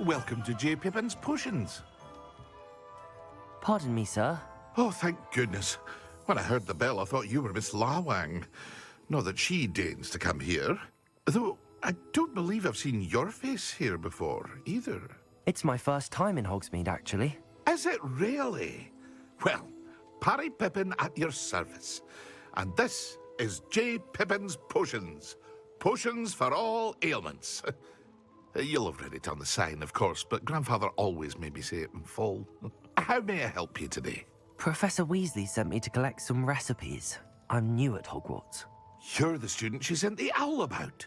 Welcome to J. Pippin's Potions. Pardon me, sir. Oh, thank goodness. When I heard the bell, I thought you were Miss Lawang. Not that she deigns to come here. Though, I don't believe I've seen your face here before, either. It's my first time in Hogsmeade, actually. Is it really? Well, Parry Pippin at your service. And this is J. Pippin's Potions. Potions for all ailments. You'll have read it on the sign, of course, but Grandfather always made me say it in full. How may I help you today? Professor Weasley sent me to collect some recipes. I'm new at Hogwarts. You're the student she sent the owl about.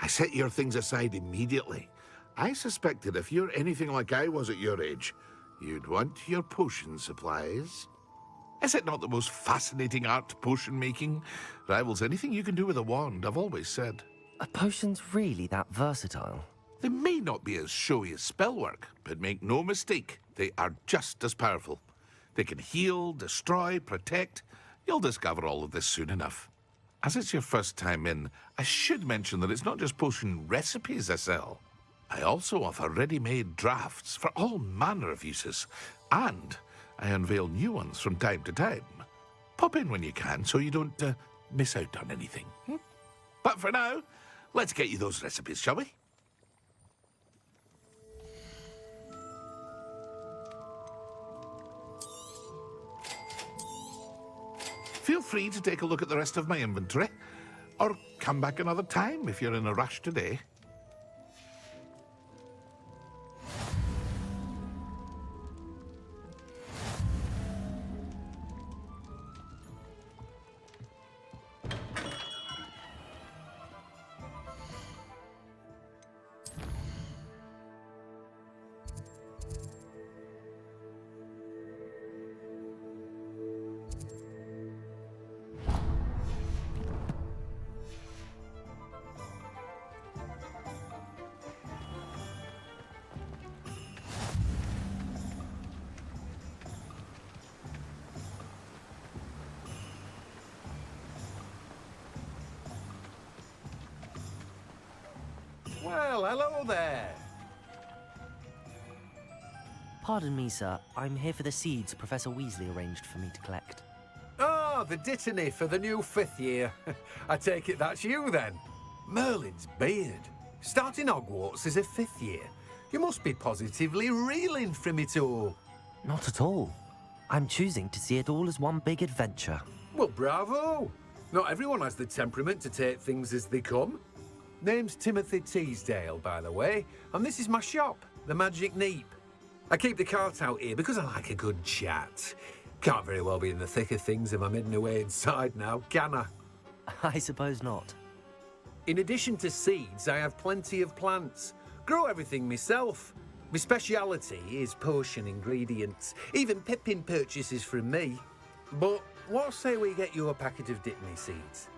I set your things aside immediately. I suspected if you're anything like I was at your age, you'd want your potion supplies. Is it not the most fascinating art, potion making? Rivals anything you can do with a wand, I've always said. Are potions really that versatile? They may not be as showy as spellwork, but make no mistake, they are just as powerful. They can heal, destroy, protect. You'll discover all of this soon enough. As it's your first time in, I should mention that it's not just potion recipes I sell. I also offer ready-made drafts for all manner of uses, and I unveil new ones from time to time. Pop in when you can so you don't miss out on anything. But for now, let's get you those recipes, shall we? Feel free to take a look at the rest of my inventory, or come back another time if you're in a rush today. Well, hello there. Pardon me, sir. I'm here for the seeds Professor Weasley arranged for me to collect. Oh, the dittany for the new 5th year. I take it that's you, then. Merlin's beard. Starting Hogwarts as a 5th year. You must be positively reeling from it all. Not at all. I'm choosing to see it all as one big adventure. Well, bravo. Not everyone has the temperament to take things as they come. Name's Timothy Teasdale, by the way, and this is my shop, the Magic Neep. I keep the cart out here because I like a good chat. Can't very well be in the thick of things if I'm hidden away inside now, can I? I suppose not. In addition to seeds, I have plenty of plants. Grow everything myself. My speciality is potion ingredients. Even Pippin purchases from me. But what say we get you a packet of Dittany seeds?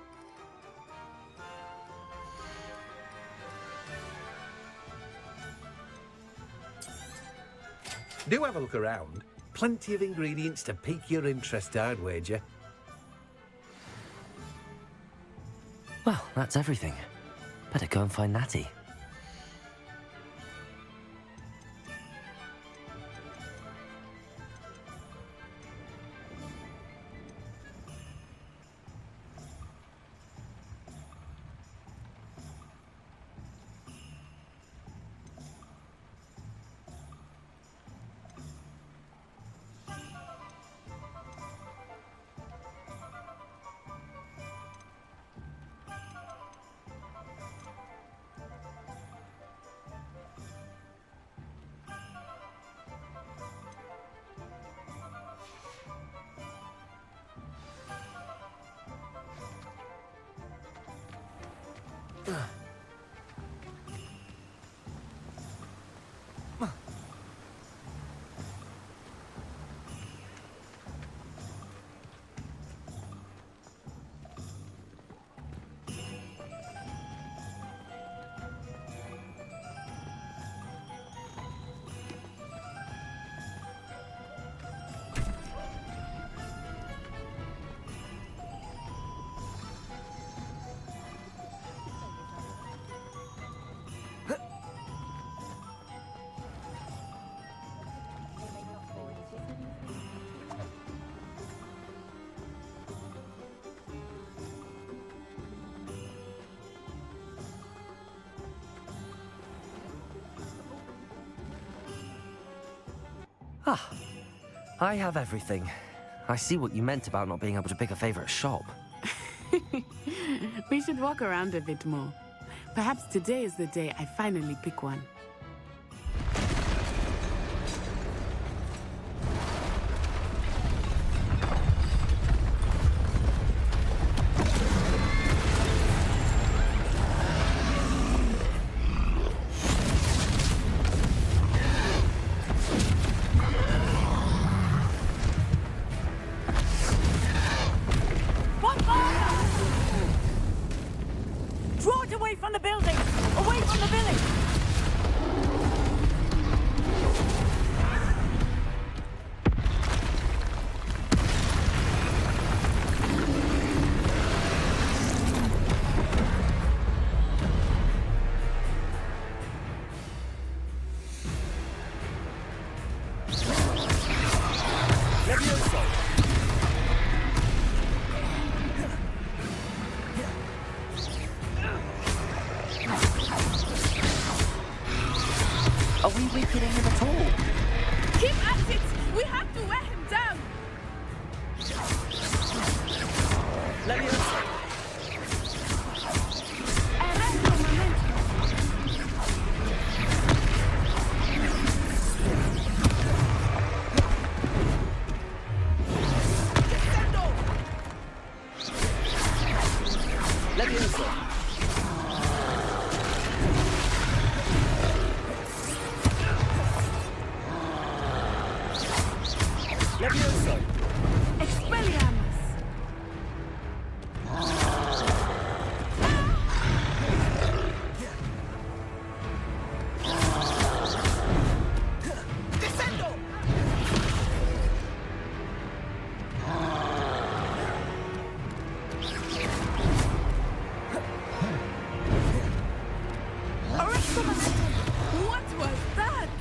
Do have a look around. Plenty of ingredients to pique your interest, I'd wager. Well, that's everything. Better go and find Natty. I have everything. I see what you meant about not being able to pick a favorite shop. We should walk around a bit more. Perhaps today is the day I finally pick one. Draw it away from the building! Away from the village! Are we weakening him at all? Keep at it! We have to wear him down! Leviosa! Arresto momento! Leviosa! Leviosa! Expelliarmus! Descendo! Arresto momento! What was that?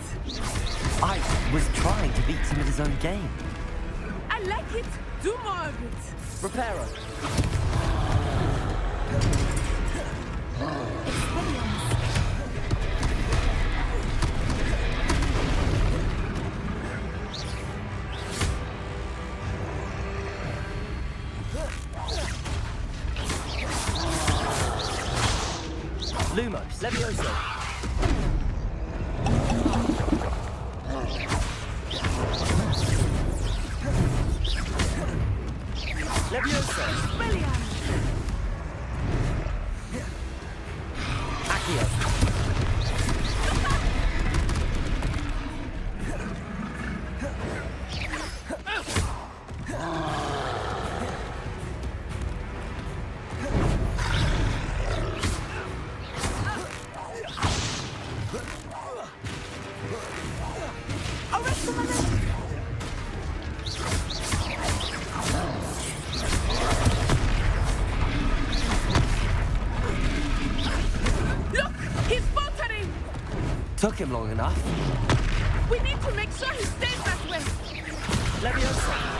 I was trying to beat him at his own game. I like it! Do more of it! Reparo! Lumos! Leviosa! Leviosa! Expelliarmus! Accio! Arresto momento! Look! He's faltering! Took him long enough. We need to make sure he stays that way! Leviosa!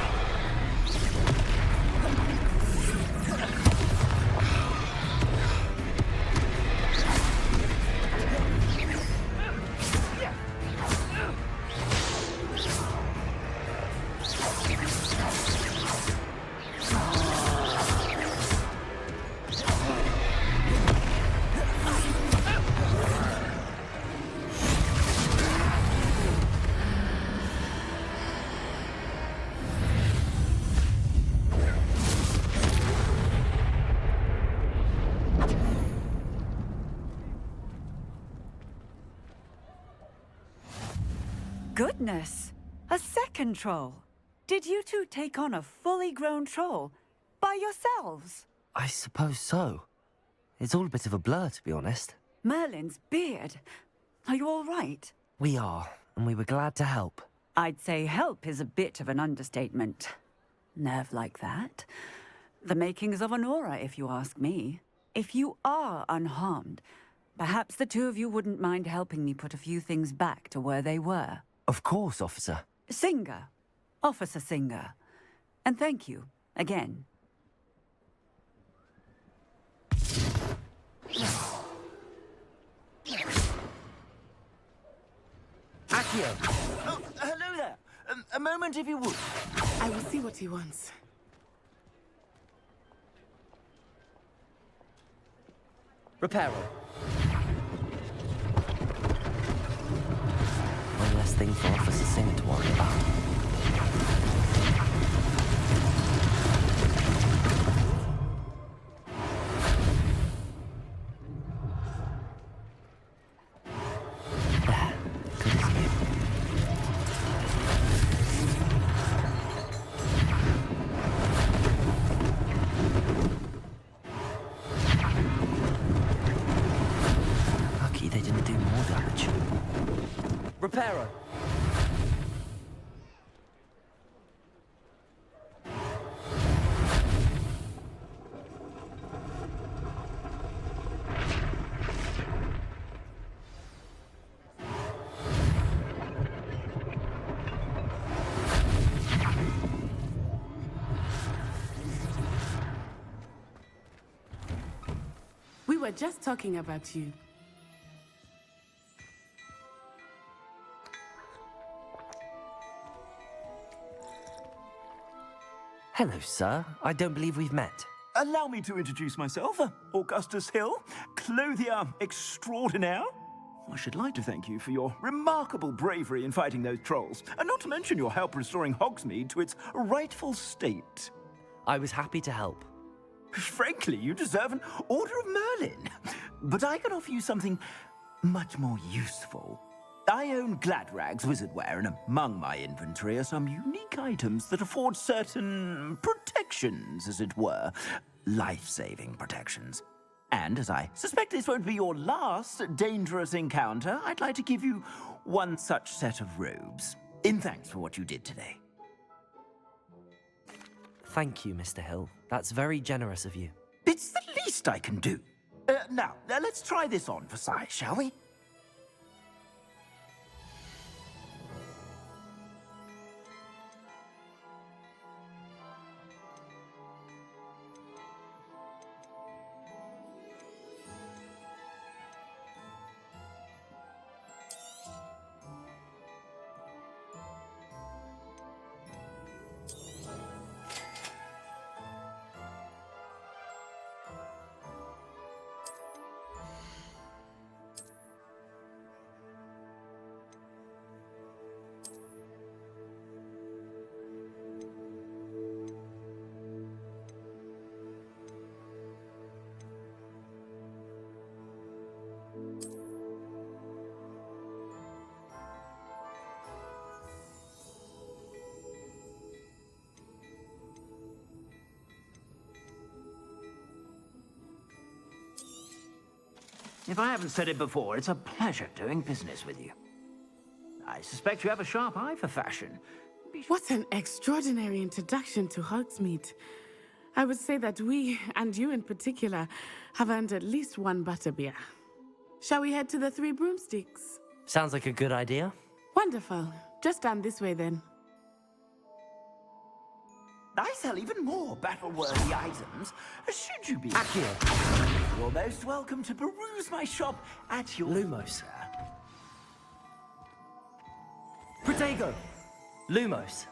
Goodness! A second troll! Did you two take on a fully grown troll? By yourselves? I suppose so. It's all a bit of a blur, to be honest. Merlin's beard. Are you all right? We are, and we were glad to help. I'd say help is a bit of an understatement. Nerve like that. The makings of an aura, if you ask me. If you are unharmed, perhaps the two of you wouldn't mind helping me put a few things back to where they were. Of course, officer. Singer. Officer Singer. And thank you, again. Accio! Oh, hello there! A moment, if you would. I will see what he wants. Reparo. One less thing for Officer Singer to worry about. Good as new. Lucky they didn't do more damage. Reparo. We were just talking about you. Hello, sir. I don't believe we've met. Allow me to introduce myself. Augustus Hill, clothier extraordinaire. I should like to thank you for your remarkable bravery in fighting those trolls, and not to mention your help restoring Hogsmeade to its rightful state. I was happy to help. Frankly, you deserve an Order of Merlin. But I can offer you something much more useful. I own Gladrag's wizardware, and among my inventory are some unique items that afford certain protections, as it were. Life-saving protections. And as I suspect this won't be your last dangerous encounter, I'd like to give you one such set of robes, in thanks for what you did today. Thank you, Mr. Hill. That's very generous of you. It's the least I can do. Now, let's try this on for size, shall we? If I haven't said it before, it's a pleasure doing business with you. I suspect you have a sharp eye for fashion. What an extraordinary introduction to Hogsmeade. I would say that we, and you in particular, have earned at least one butterbeer. Shall we head to the Three Broomsticks? Sounds like a good idea. Wonderful. Just down this way then. I sell even more battle-worthy items, should you be... Accio. You're most welcome to peruse my shop at your... Lumos. Protego. Lumos.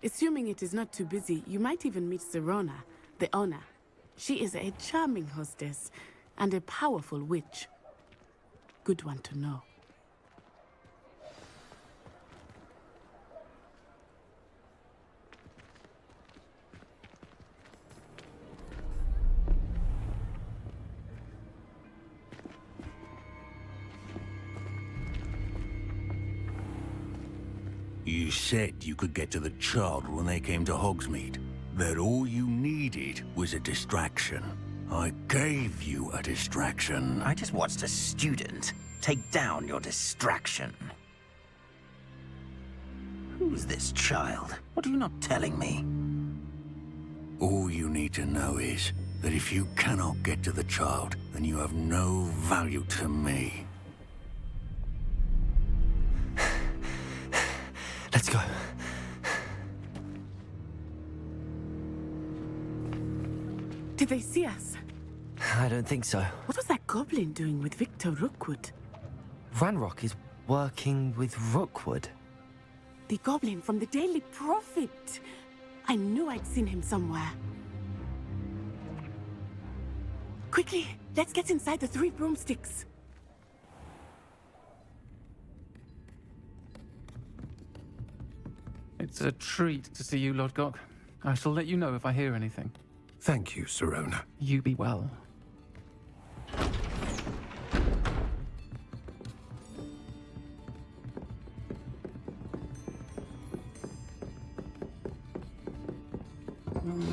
Assuming it is not too busy, you might even meet Serona, the owner. She is a charming hostess and a powerful witch. Good one to know. You said you could get to the child when they came to Hogsmeade. That all you needed was a distraction. I gave you a distraction. I just watched a student take down your distraction. Who's this child? What are you not telling me? All you need to know is that if you cannot get to the child, then you have no value to me. Let's go. Did they see us? I don't think so. What was that goblin doing with Victor Rookwood? Ranrok is working with Rookwood. The goblin from the Daily Prophet. I knew I'd seen him somewhere. Quickly, let's get inside the three broomsticks. It's a treat to see you, Lodgok. I shall let you know if I hear anything. Thank you, Sirona. You be well.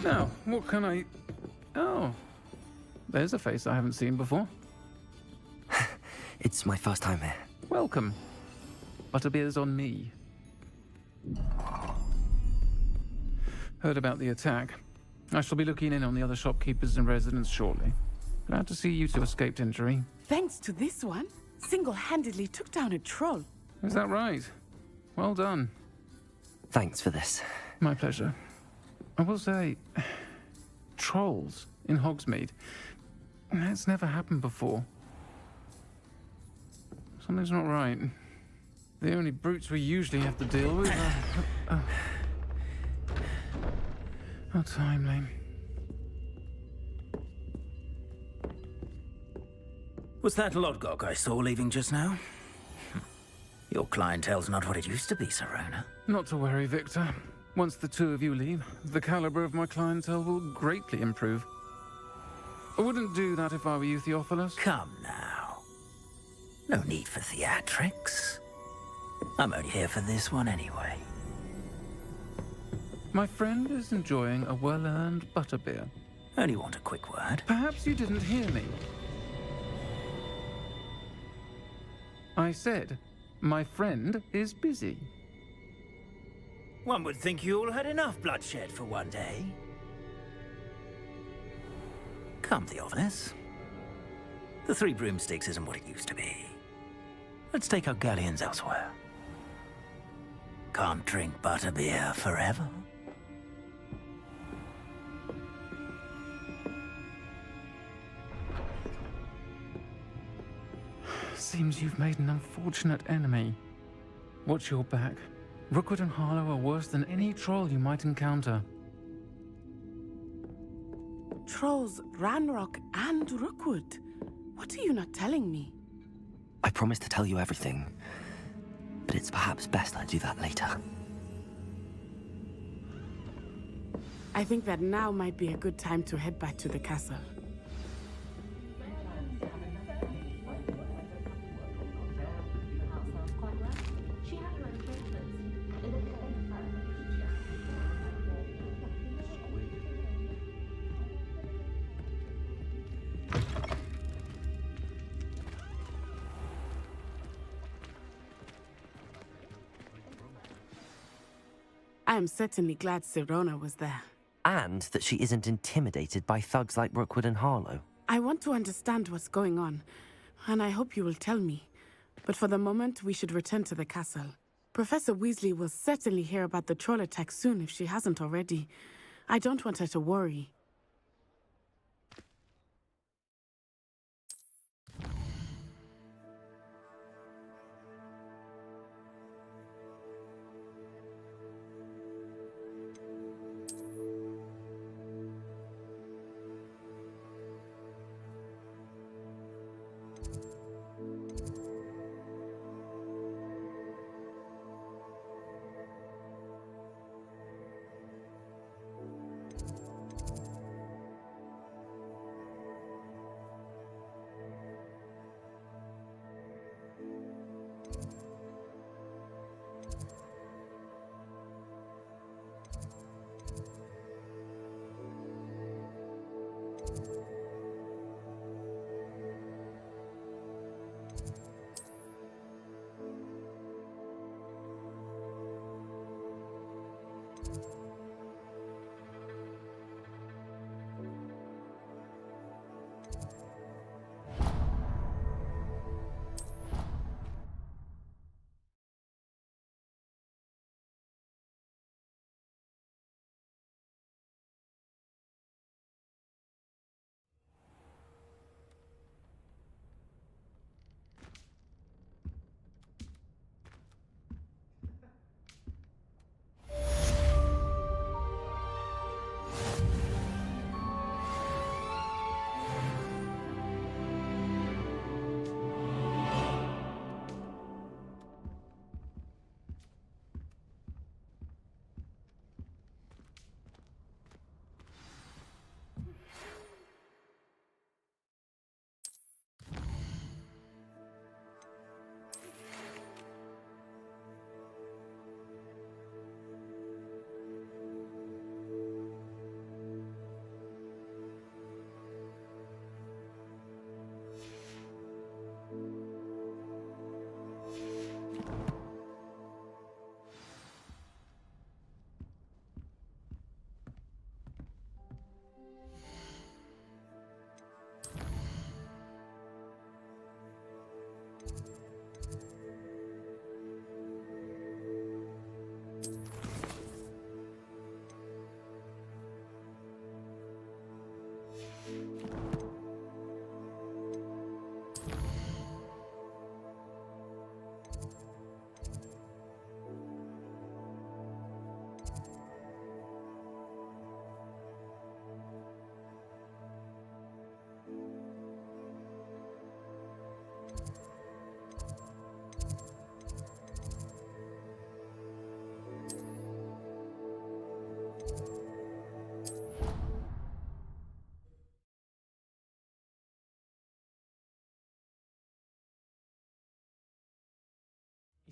Now, what can I... Oh, there's a face I haven't seen before. It's my first time here. Welcome. Butterbeer's on me. Heard about the attack. I shall be looking in on the other shopkeepers and residents shortly. Glad to see you two escaped injury. Thanks to this one, single-handedly took down a troll. Is that right? Well done. Thanks for this. My pleasure. I will say, trolls in Hogsmeade. That's never happened before. Something's not right. The only brutes we usually have to deal with are... How timely. Was that Lodgok I saw leaving just now? Your clientele's not what it used to be, Sirona. Not to worry, Victor. Once the two of you leave, the caliber of my clientele will greatly improve. I wouldn't do that if I were you, Theophilus. Come now. No need for theatrics. I'm only here for this one anyway. My friend is enjoying a well-earned butterbeer. Only want a quick word. Perhaps you didn't hear me. I said, my friend is busy. One would think you all had enough bloodshed for one day. Come, Theophilus. The Three Broomsticks isn't what it used to be. Let's take our galleons elsewhere. Can't drink butterbeer forever. Seems you've made an unfortunate enemy. Watch your back. Rookwood and Harlow are worse than any troll you might encounter. Trolls, Ranrok, and Rookwood. What are you not telling me? I promised to tell you everything, but it's perhaps best I do that later. I think that now might be a good time to head back to the castle. I am certainly glad Sirona was there. And that she isn't intimidated by thugs like Rookwood and Harlow. I want to understand what's going on, and I hope you will tell me. But for the moment, we should return to the castle. Professor Weasley will certainly hear about the troll attack soon if she hasn't already. I don't want her to worry.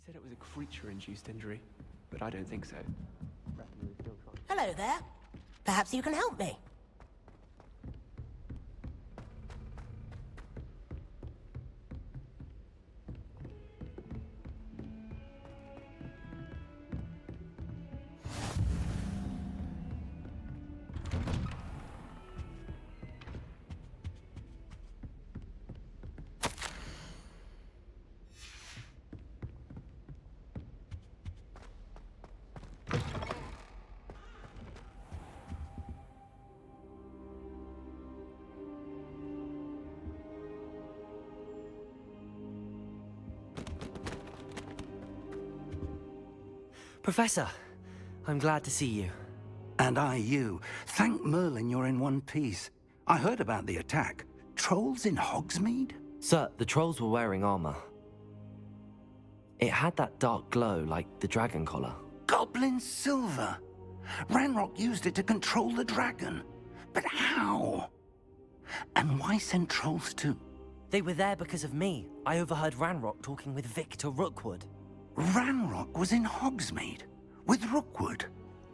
said it was a creature-induced injury, but I don't think so. Hello there. Perhaps you can help me. Professor, I'm glad to see you. And I you. Thank Merlin you're in one piece. I heard about the attack. Trolls in Hogsmeade? Sir, the trolls were wearing armor. It had that dark glow like the dragon collar. Goblin silver! Ranrok used it to control the dragon. But how? And why send trolls too? They were there because of me. I overheard Ranrok talking with Victor Rookwood. Ranrok was in Hogsmeade? With Rookwood?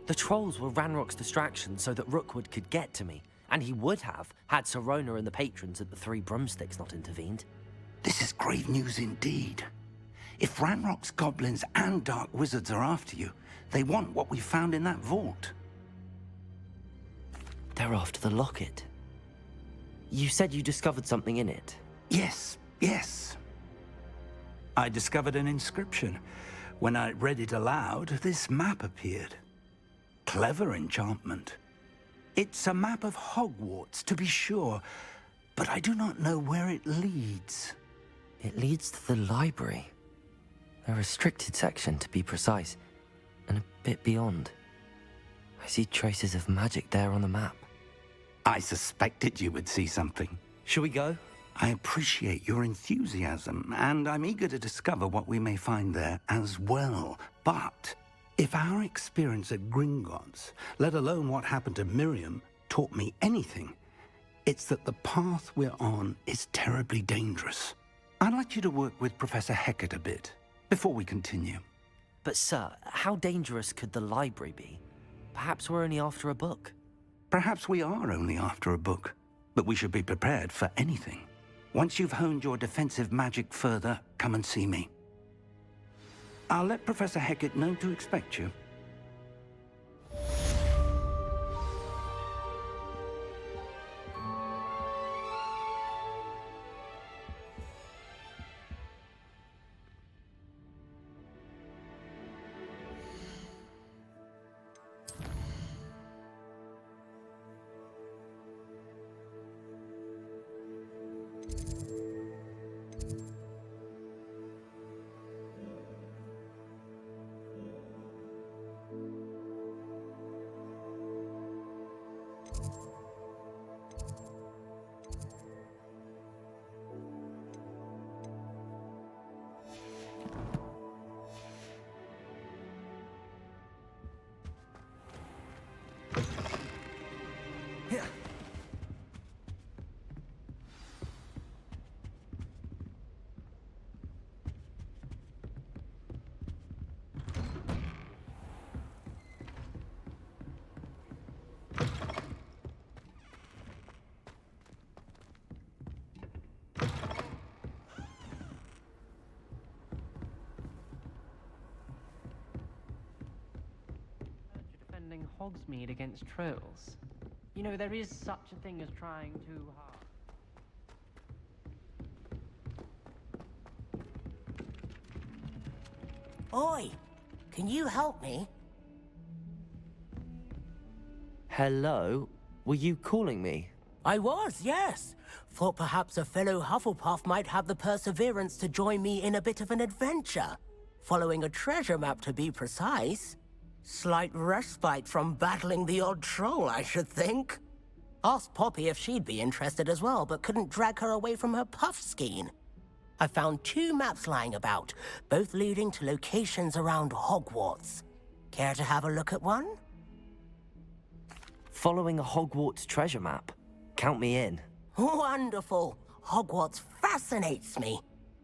The trolls were Ranrock's distraction so that Rookwood could get to me. And he would have, had Sirona and the patrons at the Three Broomsticks not intervened. This is grave news indeed. If Ranrock's goblins and dark wizards are after you, they want what we found in that vault. They're after the locket. You said you discovered something in it. Yes. I discovered an inscription. When I read it aloud, this map appeared. Clever enchantment. It's a map of Hogwarts, to be sure, but I do not know where it leads. It leads to the library. A restricted section, to be precise, and a bit beyond. I see traces of magic there on the map. I suspected you would see something. Shall we go? I appreciate your enthusiasm, and I'm eager to discover what we may find there as well. But if our experience at Gringotts, let alone what happened to Miriam, taught me anything, it's that the path we're on is terribly dangerous. I'd like you to work with Professor Hecat a bit before we continue. But sir, how dangerous could the library be? Perhaps we're only after a book. Perhaps we are only after a book, but we should be prepared for anything. Once you've honed your defensive magic further, come and see me. I'll let Professor Hecat know to expect you. Defending Hogsmeade against trolls. You know, there is such a thing as trying too hard. Oi, can you help me? Hello? Were you calling me? I was, yes. Thought perhaps a fellow Hufflepuff might have the perseverance to join me in a bit of an adventure. Following a treasure map, to be precise. Slight respite from battling the odd troll, I should think. Asked Poppy if she'd be interested as well, but couldn't drag her away from her puff skein. I found 2 maps lying about, both leading to locations around Hogwarts. Care to have a look at one? Following a Hogwarts treasure map? Count me in. Wonderful. Hogwarts fascinates me.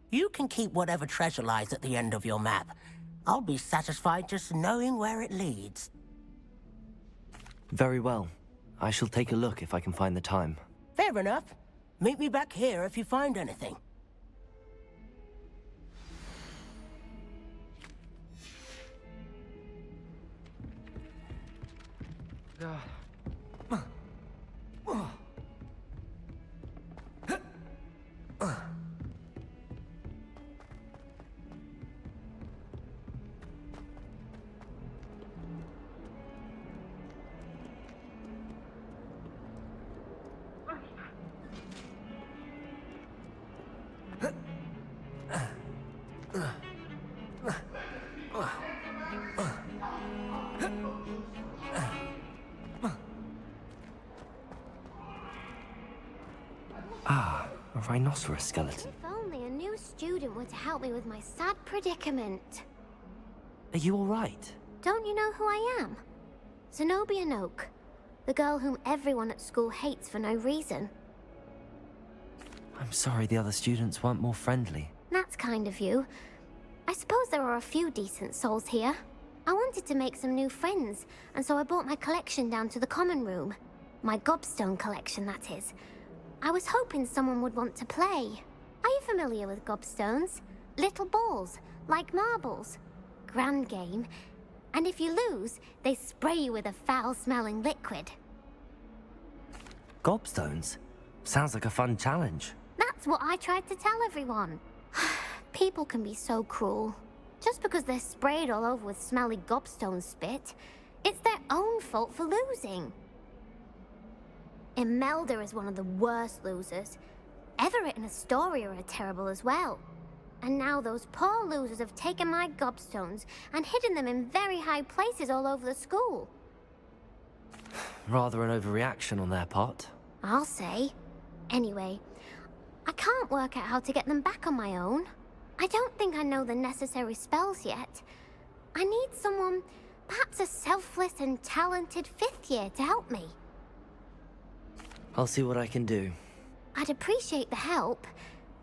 You can keep whatever treasure lies at the end of your map. I'll be satisfied just knowing where it leads. Very well. I shall take a look if I can find the time. Fair enough. Meet me back here if you find anything. Ah, a rhinoceros skeleton. If only a new student were to help me with my sad predicament. Are you all right? Don't you know who I am? Zenobia Noak, the girl whom everyone at school hates for no reason. I'm sorry the other students weren't more friendly. That's kind of you. I suppose there are a few decent souls here. I wanted to make some new friends, and so I brought my collection down to the common room. My gobstone collection, that is. I was hoping someone would want to play. Are you familiar with gobstones? Little balls, like marbles. Grand game. And if you lose, they spray you with a foul-smelling liquid. Gobstones? Sounds like a fun challenge. That's what I tried to tell everyone. People can be so cruel. Just because they're sprayed all over with smelly gobstone spit, it's their own fault for losing. Imelda is one of the worst losers. Everett and Astoria are terrible as well. And now those poor losers have taken my gobstones and hidden them in very high places all over the school. Rather an overreaction on their part. I'll say. Anyway, I can't work out how to get them back on my own. I don't think I know the necessary spells yet. I need someone, perhaps a selfless and talented fifth year to help me. I'll see what I can do. I'd appreciate the help.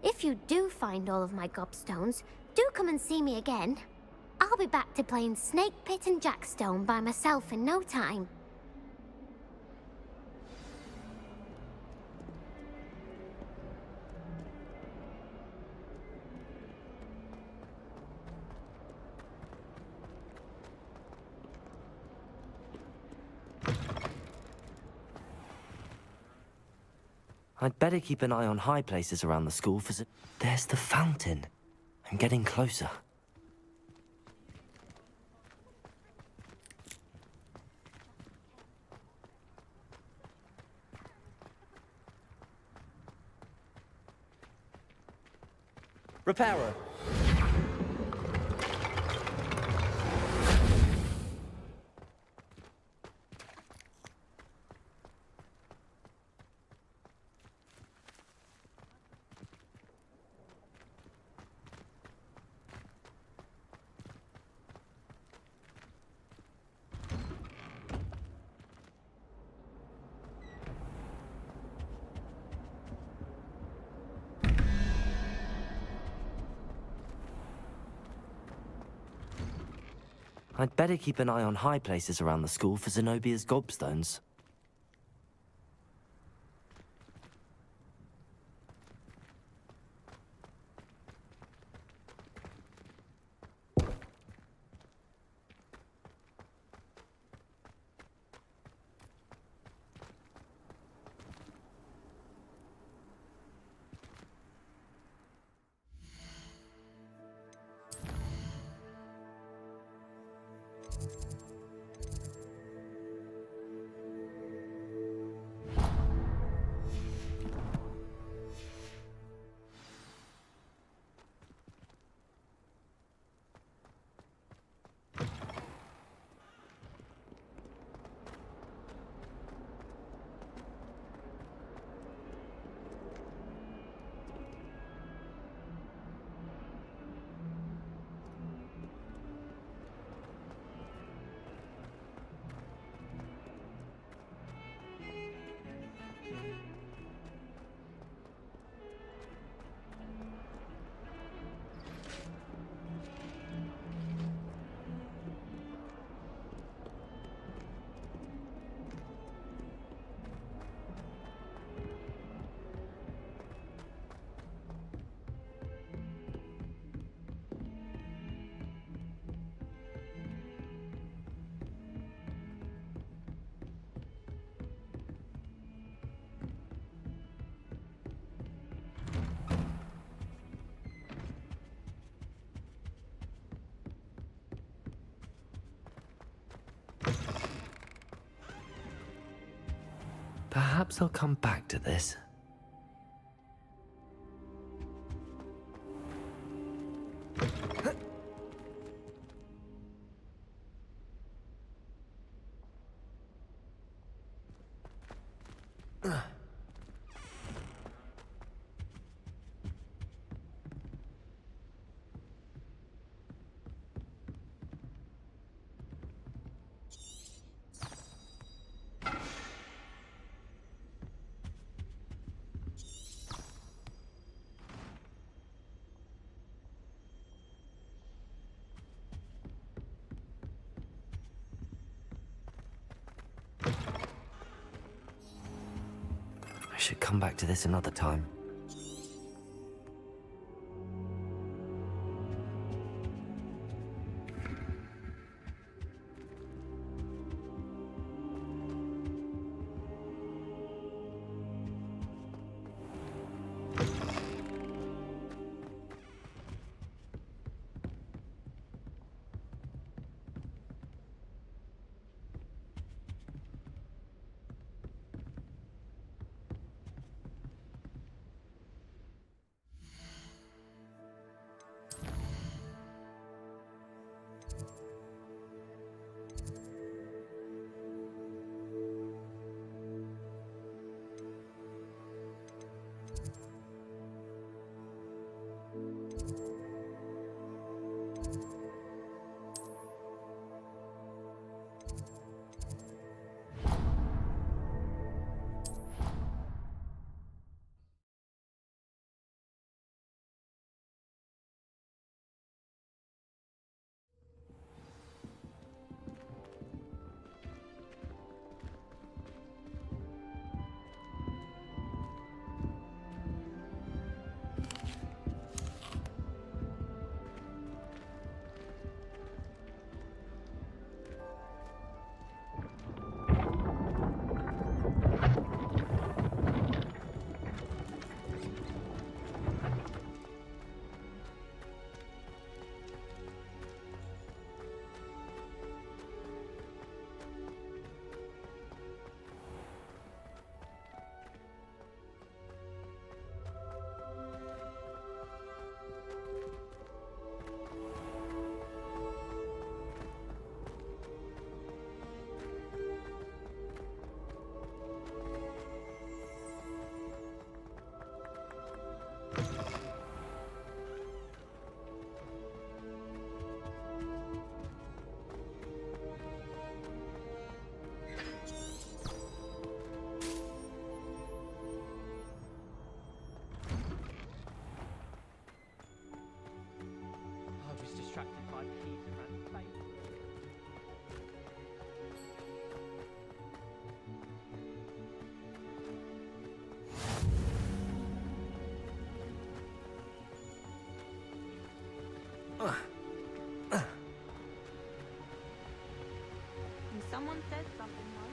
If you do find all of my gobstones, do come and see me again. I'll be back to playing Snake Pit and Jackstone by myself in no time. I'd better keep an eye on high places around the school for... There's the fountain. I'm getting closer. Repairer. I'd better keep an eye on high places around the school for Zenobia's gobstones. Perhaps I'll come back to this. I should come back to this another time. I was distracted by keys around the place. And someone said something, though.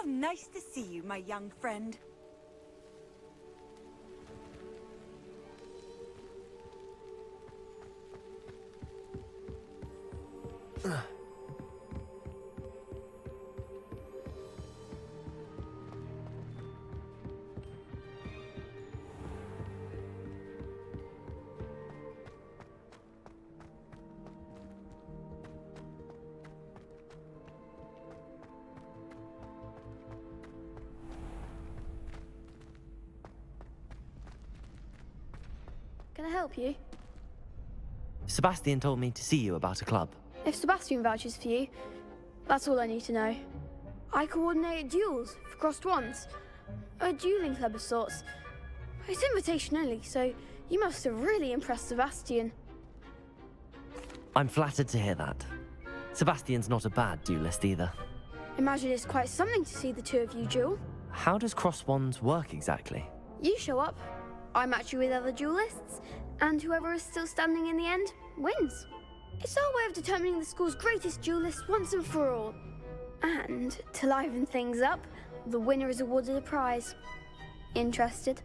nice to see you, my young friend. Can I help you? Sebastian told me to see you about a club. If Sebastian vouches for you, that's all I need to know. I coordinate duels for crossed wands. A dueling club of sorts. It's invitation only, so you must have really impressed Sebastian. I'm flattered to hear that. Sebastian's not a bad duelist either. Imagine it's quite something to see the two of you duel. How does cross wands work exactly? You show up, I match you with other duelists, and whoever is still standing in the end wins. It's our way of determining the school's greatest duelist once and for all. And to liven things up, the winner is awarded a prize. Interested?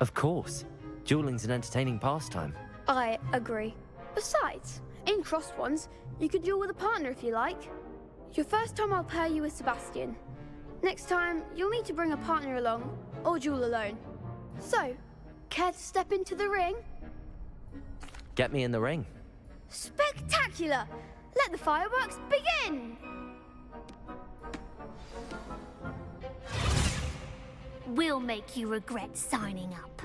Of course. Dueling's an entertaining pastime. I agree. Besides, in crossed ones, you can duel with a partner if you like. Your first time I'll pair you with Sebastian. Next time, you'll need to bring a partner along, or duel alone. So, care to step into the ring? Get me in the ring. Spectacular! Let the fireworks begin! We'll make you regret signing up.